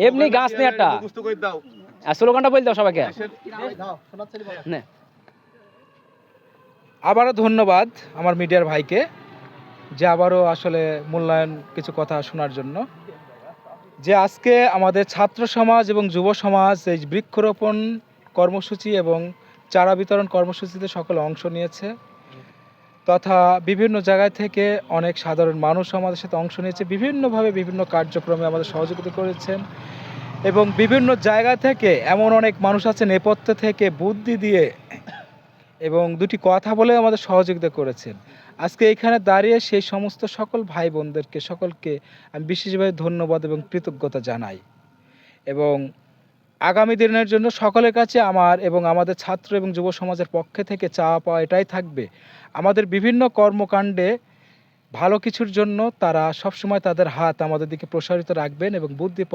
এমনি গাছ নিয়ে একটা মুখস্থ করে দাও। স্লোগানটা বলে দাও সবাইকে। নে। আবারও ধন্যবাদ আমার মিডিয়ার ভাইকে, যে আবারও আসলে মূল্যায়ন কিছু কথা শোনার জন্য। যে আজকে আমাদের ছাত্র সমাজ এবং যুব সমাজ এই বৃক্ষরোপণ কর্মসূচি এবং চারা বিতরণ কর্মসূচিতে সকলে অংশ নিয়েছে, তথা বিভিন্ন জায়গা থেকে অনেক সাধারণ মানুষ আমাদের সাথে অংশ নিয়েছে, বিভিন্নভাবে বিভিন্ন কার্যক্রমে আমাদের সহযোগিতা করেছেন এবং বিভিন্ন জায়গা থেকে এমন অনেক মানুষ আছে নেপথ্য থেকে বুদ্ধি দিয়ে এবং দুটি কথা বলে আমাদের সহযোগিতা করেছেন। আজকে এখানে দাঁড়িয়ে সেই সমস্ত সকল ভাই বোনদেরকে সকলকে আমি বিশেষভাবে ধন্যবাদ এবং কৃতজ্ঞতা জানাই। এবং আগামী দিনের জন্য সকলের কাছে আমার এবং আমাদের ছাত্র এবং যুব সমাজের পক্ষে থেকে চাওয়া পাওয়া এটাই থাকবে, আমাদের বিভিন্ন কর্মকাণ্ডে ভালো কিছুর জন্য তারা সবসময় তাদের হাত আমাদের দিকে প্রসারিত রাখবেন এবং বুদ্ধি